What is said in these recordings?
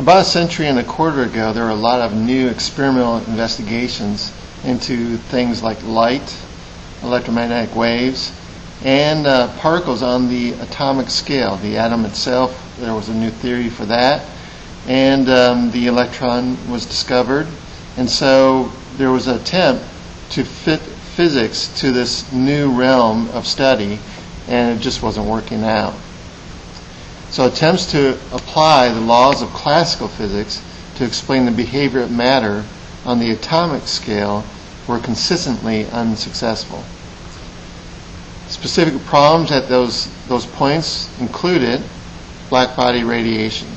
About a century and a quarter ago, there were a lot of new experimental investigations into things like light, electromagnetic waves, and particles on the atomic scale. The atom itself, there was a new theory for that, and the electron was discovered. And so there was an attempt to fit physics to this new realm of study, and it just wasn't working out. So attempts to apply the laws of classical physics to explain the behavior of matter on the atomic scale were consistently unsuccessful. Specific problems at those points included blackbody radiation.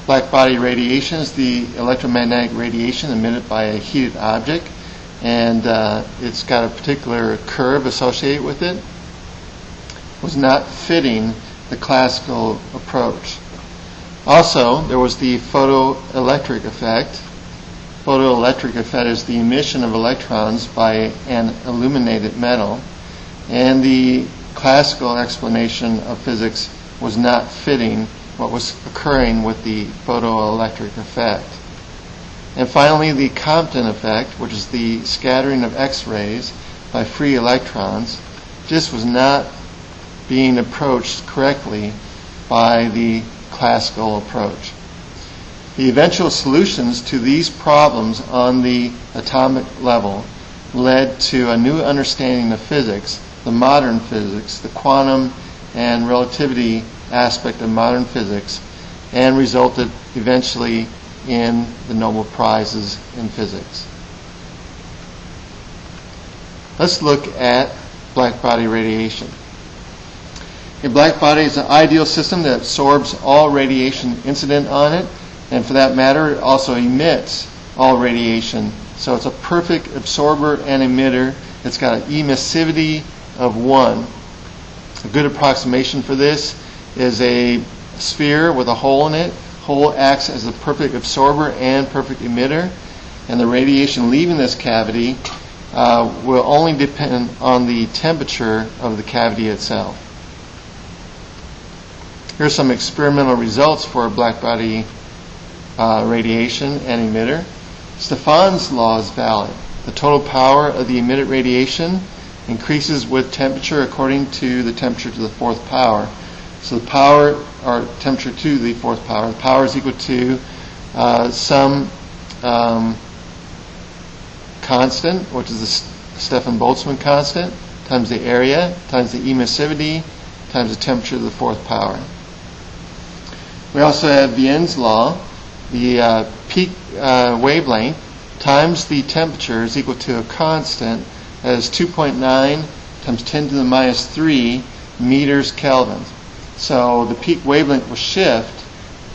Blackbody radiation is the electromagnetic radiation emitted by a heated object, and it's got a particular curve associated with it. It was not fitting the classical approach. Also, there was the photoelectric effect. Photoelectric effect is the emission of electrons by an illuminated metal, and the classical explanation of physics was not fitting what was occurring with the photoelectric effect. And finally, the Compton effect, which is the scattering of X-rays by free electrons, just was not being approached correctly by the classical approach. The eventual solutions to these problems on the atomic level led to a new understanding of physics, the modern physics, the quantum and relativity aspect of modern physics, and resulted eventually in the Nobel Prizes in physics. Let's look at blackbody radiation. A blackbody is an ideal system that absorbs all radiation incident on it, and for that matter, it also emits all radiation. So it's a perfect absorber and emitter. It's got an emissivity of 1. A good approximation for this is a sphere with a hole in it. Hole acts as the perfect absorber and perfect emitter, and the radiation leaving this cavity will only depend on the temperature of the cavity itself. Here's some experimental results for blackbody radiation and emitter. Stefan's law is valid. The total power of the emitted radiation increases with temperature according to the temperature to the fourth power. So the power, or temperature to the fourth power, the power is equal to some constant, which is the Stefan-Boltzmann constant, times the area, times the emissivity, times the temperature to the fourth power. We also have Wien's law. The peak wavelength times the temperature is equal to a constant that is 2.9 times 10 to the minus 3 meters Kelvin. So the peak wavelength will shift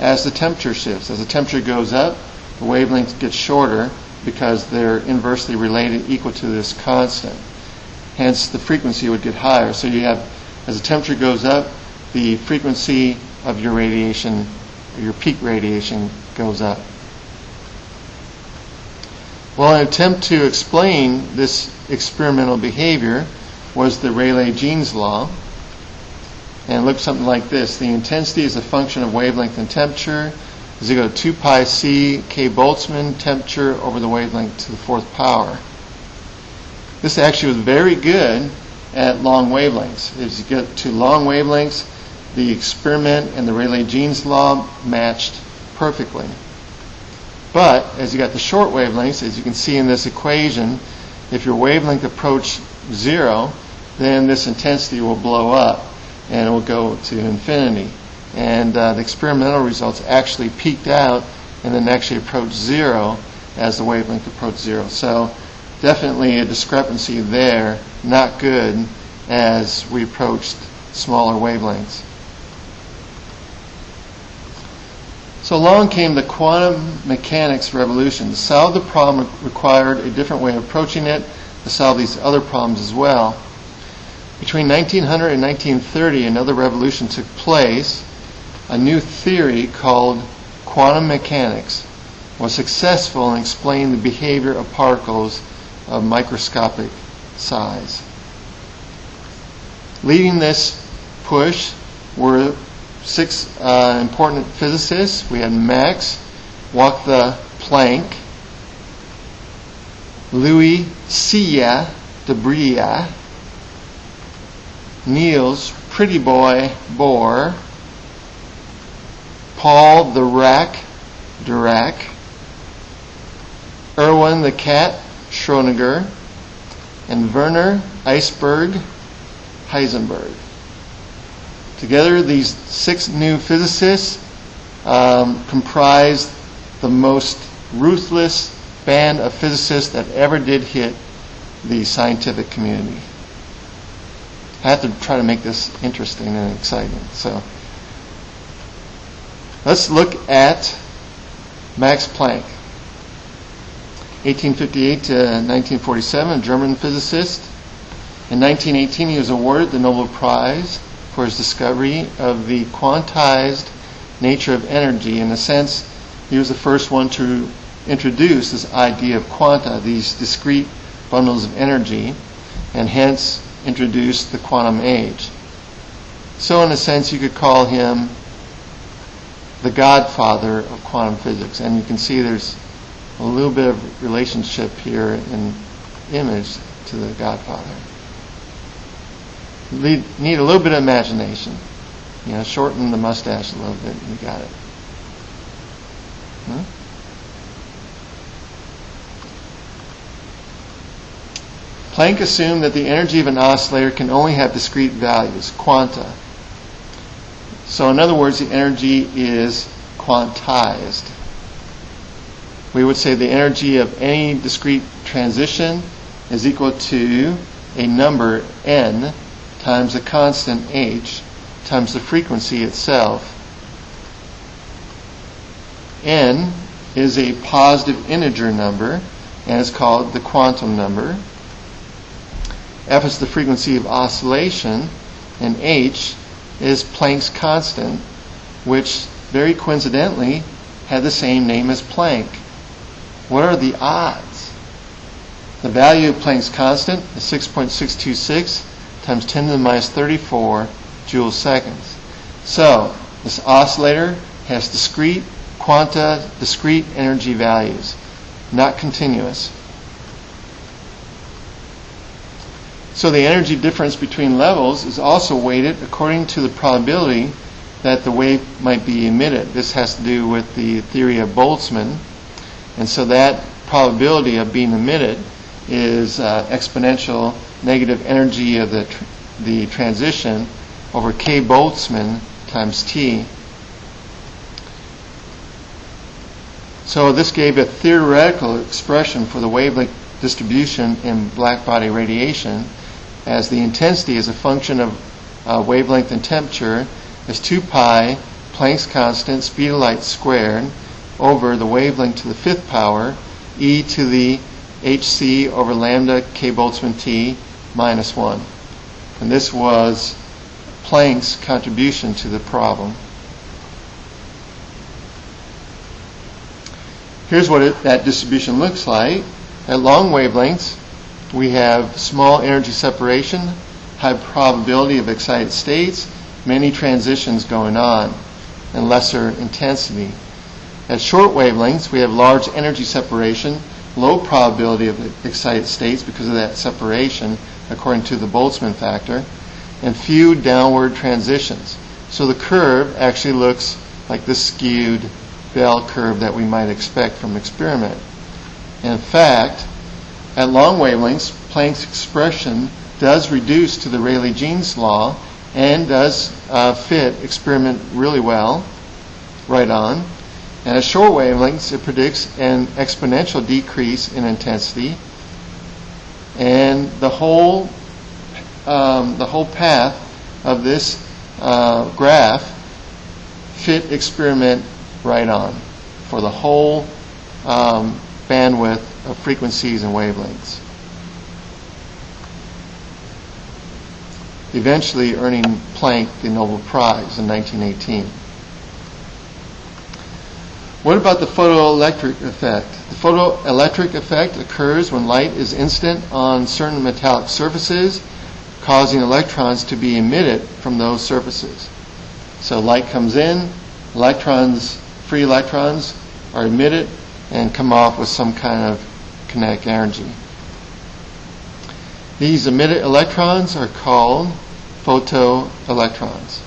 as the temperature shifts. As the temperature goes up, the wavelength gets shorter because they're inversely related, equal to this constant. Hence, the frequency would get higher. So you have, as the temperature goes up, the frequency of your radiation, your peak radiation, goes up. Well, an attempt to explain this experimental behavior was the Rayleigh-Jeans law. And it looks something like this. The intensity is a function of wavelength and temperature is equal to 2 pi c k Boltzmann temperature over the wavelength to the fourth power. This actually was very good at long wavelengths. As you get to long wavelengths, the experiment and the Rayleigh-Jeans law matched perfectly. But as you got the short wavelengths, as you can see in this equation, if your wavelength approaches 0, then this intensity will blow up and it will go to infinity. And the experimental results actually peaked out and then actually approached 0 as the wavelength approached 0. So definitely a discrepancy there, not good as we approached smaller wavelengths. So along came the quantum mechanics revolution. To solve the problem required a different way of approaching it to solve these other problems as well. Between 1900 and 1930, another revolution took place. A new theory called quantum mechanics was successful in explaining the behavior of particles of microscopic size. Leading this push were six important physicists. We had Max walk the plank, Louis C. de Broglie, Niels Pretty Boy Bohr, Paul the Rack Dirac, Erwin the Cat Schrödinger, and Werner Iceberg Heisenberg. Together, these six new physicists comprised the most ruthless band of physicists that ever did hit the scientific community. I have to try to make this interesting and exciting. So let's look at Max Planck. 1858 to 1947, a German physicist. In 1918, he was awarded the Nobel Prize for his discovery of the quantized nature of energy. In a sense, he was the first one to introduce this idea of quanta, these discrete bundles of energy, and hence introduced the quantum age. So in a sense, you could call him the godfather of quantum physics. And you can see there's a little bit of relationship here in image to the godfather. You need a little bit of imagination. Shorten the mustache a little bit and you got it. Planck assumed that the energy of an oscillator can only have discrete values, quanta. So in other words, the energy is quantized. We would say the energy of any discrete transition is equal to a number n times a constant h times the frequency itself. N is a positive integer number and is called the quantum number. F is the frequency of oscillation, and h is Planck's constant, which very coincidentally had the same name as Planck. What are the odds? The value of Planck's constant is 6.626 times 10 to the minus 34 joule seconds. So this oscillator has discrete quanta, discrete energy values, not continuous. So the energy difference between levels is also weighted according to the probability that the wave might be emitted. This has to do with the theory of Boltzmann. And so that probability of being emitted is exponential negative energy of the transition over K Boltzmann times T. So this gave a theoretical expression for the wavelength distribution in blackbody radiation, as the intensity as a function of wavelength and temperature is 2 pi Planck's constant speed of light squared over the wavelength to the fifth power e to the hc over lambda K Boltzmann T minus 1. And this was Planck's contribution to the problem. Here's what that distribution looks like. At long wavelengths, we have small energy separation, high probability of excited states, many transitions going on, and lesser intensity. At short wavelengths, we have large energy separation, low probability of excited states because of that separation, according to the Boltzmann factor, and few downward transitions. So the curve actually looks like this skewed bell curve that we might expect from experiment. In fact, at long wavelengths, Planck's expression does reduce to the Rayleigh-Jeans law and does fit experiment really well, right on. And at short wavelengths, it predicts an exponential decrease in intensity, and the whole path of this graph fit experiment right on for the whole bandwidth of frequencies and wavelengths, eventually earning Planck the Nobel Prize in 1918. What about the photoelectric effect? The photoelectric effect occurs when light is incident on certain metallic surfaces, causing electrons to be emitted from those surfaces. So light comes in, electrons, free electrons are emitted and come off with some kind of kinetic energy. These emitted electrons are called photoelectrons.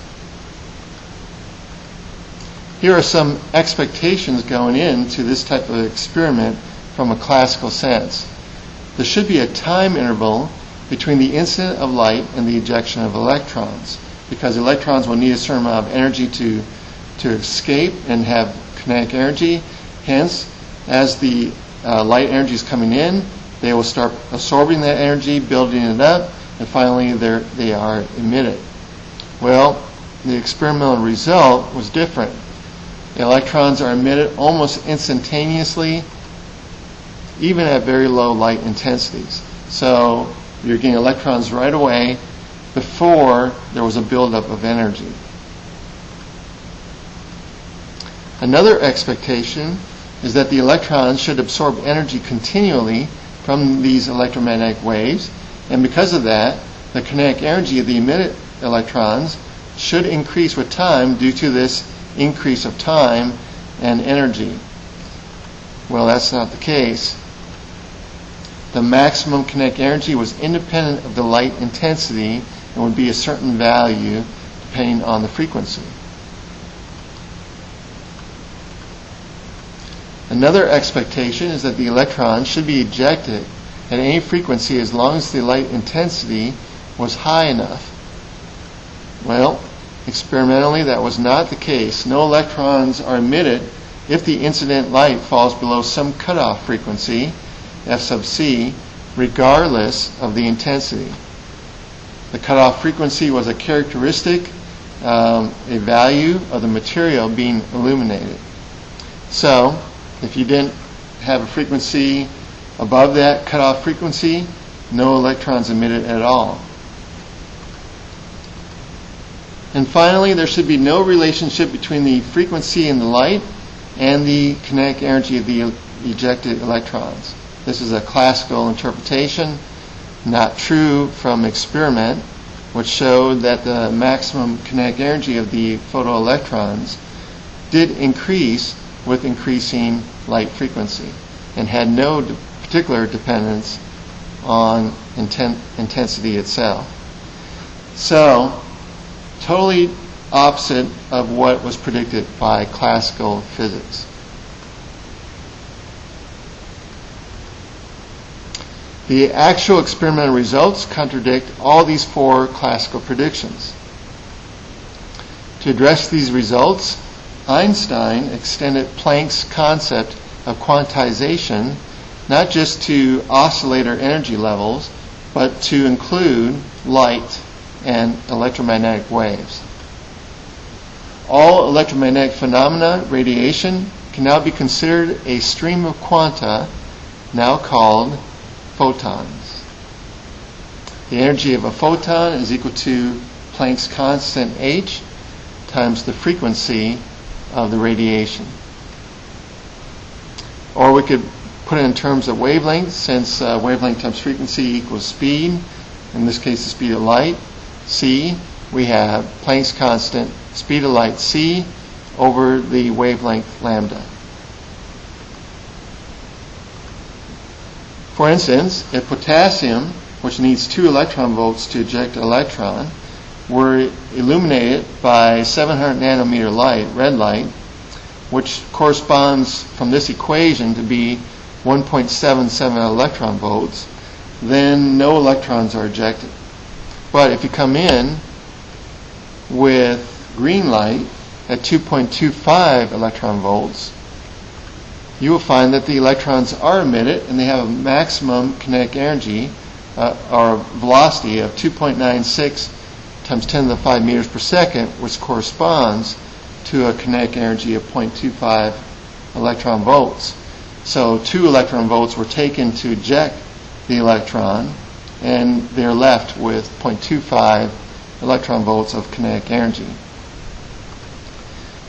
Here are some expectations going into this type of experiment from a classical sense. There should be a time interval between the incident of light and the ejection of electrons, because electrons will need a certain amount of energy to escape and have kinetic energy. Hence, as the light energy is coming in, they will start absorbing that energy, building it up, and finally they are emitted. Well, the experimental result was different. The electrons are emitted almost instantaneously, even at very low light intensities. So you're getting electrons right away before there was a buildup of energy. Another expectation is that the electrons should absorb energy continually from these electromagnetic waves, and because of that, the kinetic energy of the emitted electrons should increase with time due to this increase of time and energy. Well, that's not the case. The maximum kinetic energy was independent of the light intensity and would be a certain value depending on the frequency. Another expectation is that the electrons should be ejected at any frequency as long as the light intensity was high enough. Well, experimentally that was not the case. No electrons are emitted if the incident light falls below some cutoff frequency, F sub c, regardless of the intensity. The cutoff frequency was a characteristic, a value of the material being illuminated. So, if you didn't have a frequency above that cutoff frequency, no electrons emitted at all. And finally, there should be no relationship between the frequency in the light and the kinetic energy of the ejected electrons. This is a classical interpretation, not true from experiment, which showed that the maximum kinetic energy of the photoelectrons did increase with increasing light frequency and had no particular dependence on intensity itself. So, totally opposite of what was predicted by classical physics. The actual experimental results contradict all these four classical predictions. To address these results, Einstein extended Planck's concept of quantization not just to oscillator energy levels, but to include light and electromagnetic waves. All electromagnetic phenomena, radiation, can now be considered a stream of quanta, now called photons. The energy of a photon is equal to Planck's constant h times the frequency of the radiation. Or we could put it in terms of wavelength, since wavelength times frequency equals speed, in this case the speed of light, c. We have Planck's constant, speed of light c, over the wavelength lambda. For instance, if potassium, which needs 2 electron volts to eject an electron, were illuminated by 700 nanometer light, red light, which corresponds from this equation to be 1.77 electron volts, then no electrons are ejected. But if you come in with green light at 2.25 electron volts, you will find that the electrons are emitted and they have a maximum kinetic energy or velocity of 2.96 times 10 to the 5 meters per second, which corresponds to a kinetic energy of 0.25 electron volts. So 2 electron volts were taken to eject the electron, and they're left with 0.25 electron volts of kinetic energy.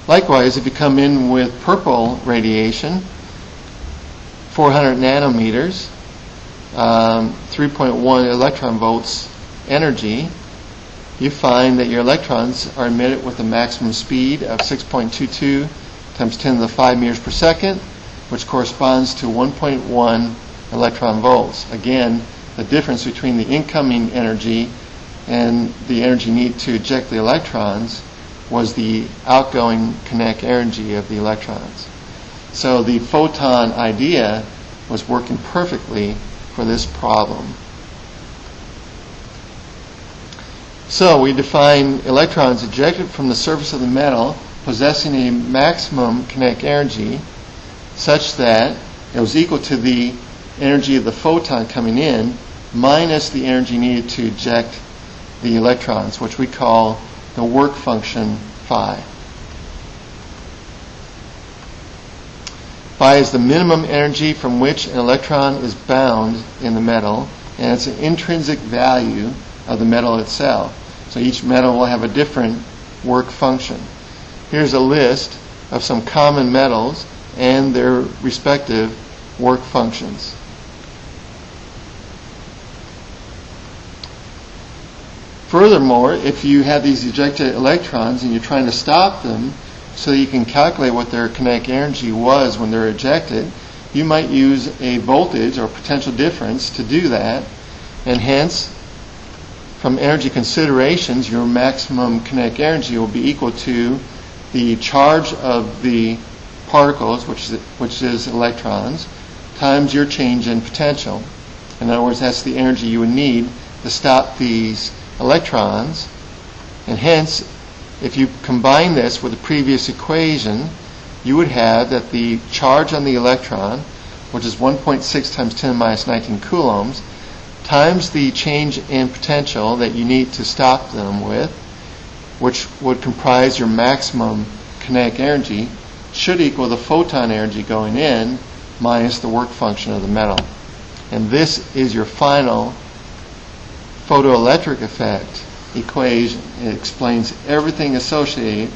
Likewise, if you come in with purple radiation, 400 nanometers, 3.1 electron volts energy, you find that your electrons are emitted with a maximum speed of 6.22 times 10 to the 5 meters per second, which corresponds to 1.1 electron volts. Again, the difference between the incoming energy and the energy needed to eject the electrons was the outgoing kinetic energy of the electrons. So the photon idea was working perfectly for this problem. So we define electrons ejected from the surface of the metal possessing a maximum kinetic energy such that it was equal to the energy of the photon coming in minus the energy needed to eject the electrons, which we call the work function phi. Phi is the minimum energy from which an electron is bound in the metal, and it's an intrinsic value of the metal itself. So each metal will have a different work function. Here's a list of some common metals and their respective work functions. Furthermore, if you have these ejected electrons and you're trying to stop them so you can calculate what their kinetic energy was when they're ejected, you might use a voltage or potential difference to do that, and hence, from energy considerations, your maximum kinetic energy will be equal to the charge of the particles, which is electrons, times your change in potential. In other words, that's the energy you would need to stop these electrons. And hence, if you combine this with the previous equation, you would have that the charge on the electron, which is 1.6 times 10 minus 19 coulombs, times the change in potential that you need to stop them with, which would comprise your maximum kinetic energy, should equal the photon energy going in minus the work function of the metal. And this is your final photoelectric effect equation. It explains everything associated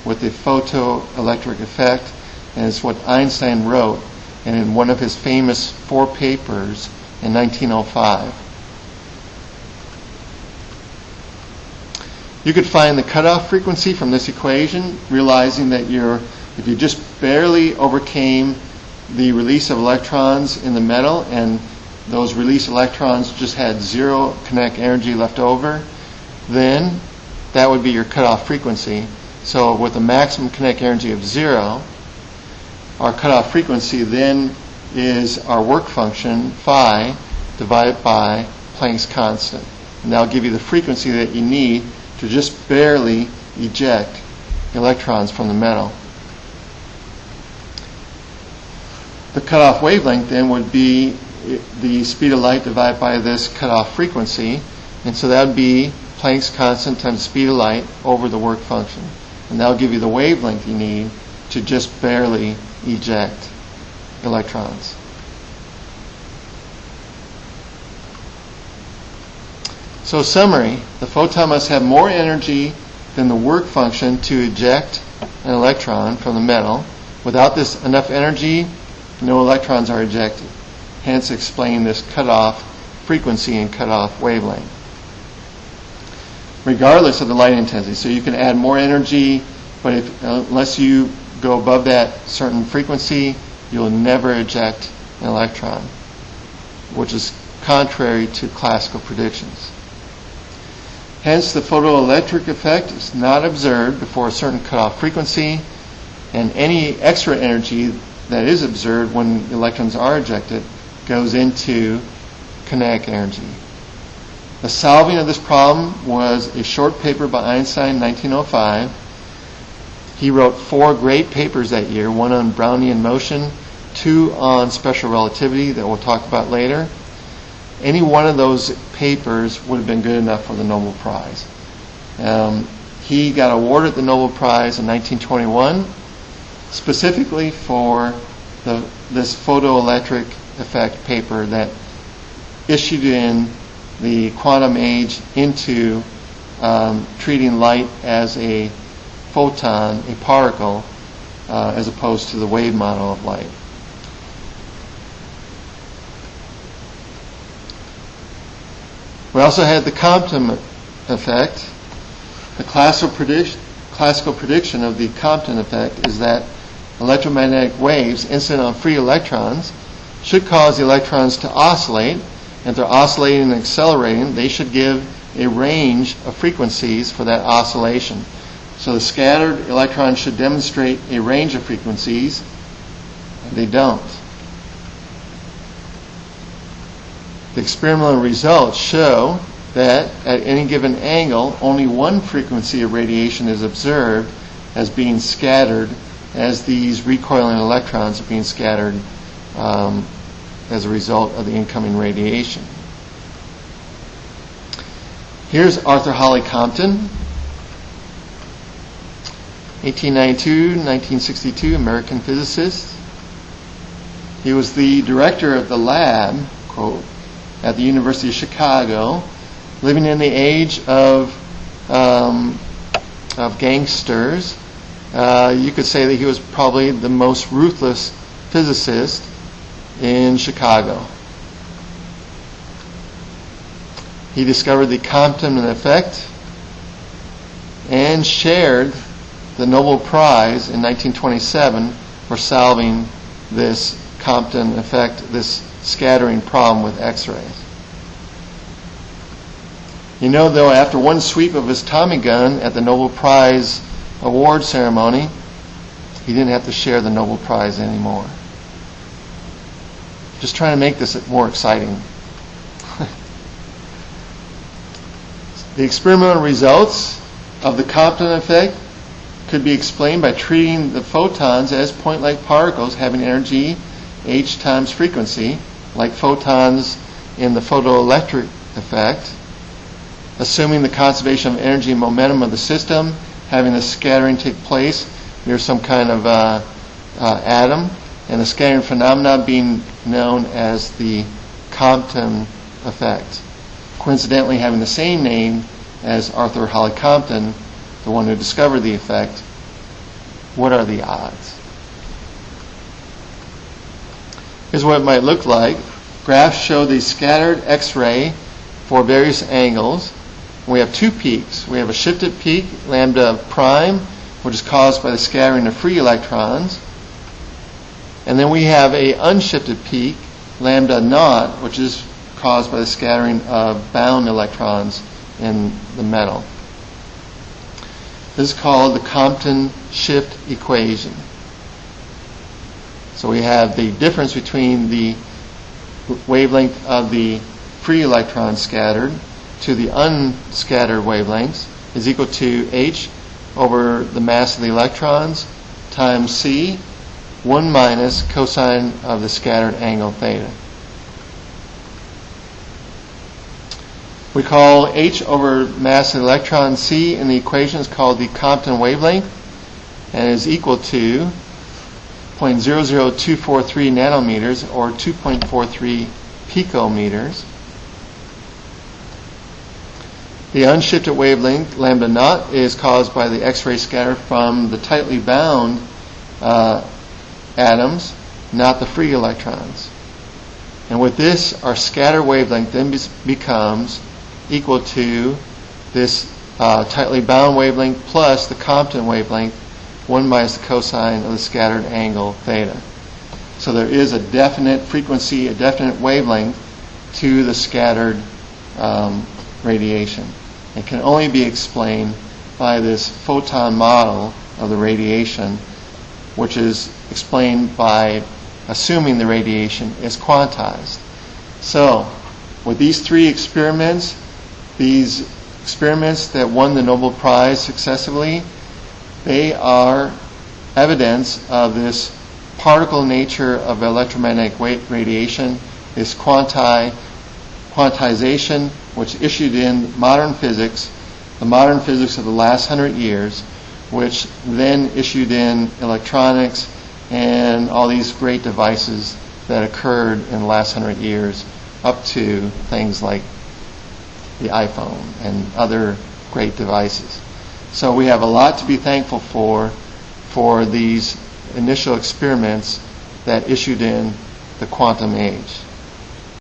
with the photoelectric effect, and it's what Einstein wrote in one of his famous 4 papers in 1905. You could find the cutoff frequency from this equation, realizing that if you just barely overcame the release of electrons in the metal and those released electrons just had 0 kinetic energy left over, then that would be your cutoff frequency. So with a maximum kinetic energy of 0, our cutoff frequency then is our work function, phi, divided by Planck's constant. And that'll give you the frequency that you need to just barely eject electrons from the metal. The cutoff wavelength then would be the speed of light divided by this cutoff frequency, and so that would be Planck's constant times the speed of light over the work function. And that will give you the wavelength you need to just barely eject electrons. So summary, the photon must have more energy than the work function to eject an electron from the metal. Without this enough energy, no electrons are ejected. Hence explain this cutoff frequency and cutoff wavelength. Regardless of the light intensity. So you can add more energy, but unless you go above that certain frequency, you'll never eject an electron, which is contrary to classical predictions. Hence, the photoelectric effect is not observed before a certain cutoff frequency, and any extra energy that is observed when electrons are ejected goes into kinetic energy. The solving of this problem was a short paper by Einstein in 1905. He wrote 4 great papers that year, 1 on Brownian motion, 2 on special relativity that we'll talk about later. Any one of those papers would have been good enough for the Nobel Prize. He got awarded the Nobel Prize in 1921 specifically for this photoelectric effect paper that issued in the quantum age into treating light as a photon, a particle, as opposed to the wave model of light. We also had the Compton effect, The classical prediction of the Compton effect is that electromagnetic waves incident on free electrons should cause the electrons to oscillate. And if they're oscillating and accelerating, they should give a range of frequencies for that oscillation. So the scattered electrons should demonstrate a range of frequencies. They don't. The experimental results show that at any given angle, only one frequency of radiation is observed as being scattered as these recoiling electrons are being scattered as a result of the incoming radiation. Here's Arthur Holly Compton, 1892-1962, American physicist. He was the director of the lab, quote, at the University of Chicago, living in the age of gangsters. You could say that he was probably the most ruthless physicist in Chicago. He discovered the Compton Effect and shared the Nobel Prize in 1927 for solving this Compton Effect, this scattering problem with X-rays. You know, though, after one sweep of his Tommy gun at the Nobel Prize award ceremony, he didn't have to share the Nobel Prize anymore. Just trying to make this more exciting. The experimental results of the Compton effect could be explained by treating the photons as point-like particles having energy h times frequency, like photons in the photoelectric effect, assuming the conservation of energy and momentum of the system, having the scattering take place near some kind of atom, and the scattering phenomena being known as the Compton effect. Coincidentally, having the same name as Arthur Holly Compton, the one who discovered the effect. What are the odds? Here's what it might look like. Graphs show the scattered X-ray for various angles. We have two peaks. We have a shifted peak, lambda prime, which is caused by the scattering of free electrons. And then we have a unshifted peak, lambda naught, which is caused by the scattering of bound electrons in the metal. This is called the Compton shift equation. So we have the difference between the wavelength of the free electrons scattered to the unscattered wavelengths is equal to h over the mass of the electrons times c, 1 minus cosine of the scattered angle theta. We call h over mass of the electron c in the equation is called the Compton wavelength and is equal to 0.00243 nanometers or 2.43 picometers. The unshifted wavelength, lambda naught, is caused by the X-ray scatter from the tightly bound atoms, not the free electrons. And with this, our scatter wavelength then becomes equal to this tightly bound wavelength plus the Compton wavelength, 1 minus the cosine of the scattered angle theta. So there is a definite frequency, a definite wavelength to the scattered radiation. It can only be explained by this photon model of the radiation, which is explained by assuming the radiation is quantized. So, with these three experiments, that won the Nobel Prize successively, they are evidence of this particle nature of electromagnetic radiation, this quantization, which issued in modern physics, the modern physics of the last 100 years, which then issued in electronics and all these great devices that occurred in the last 100 years, up to things like the iPhone and other great devices. So we have a lot to be thankful for these initial experiments that issued in the quantum age.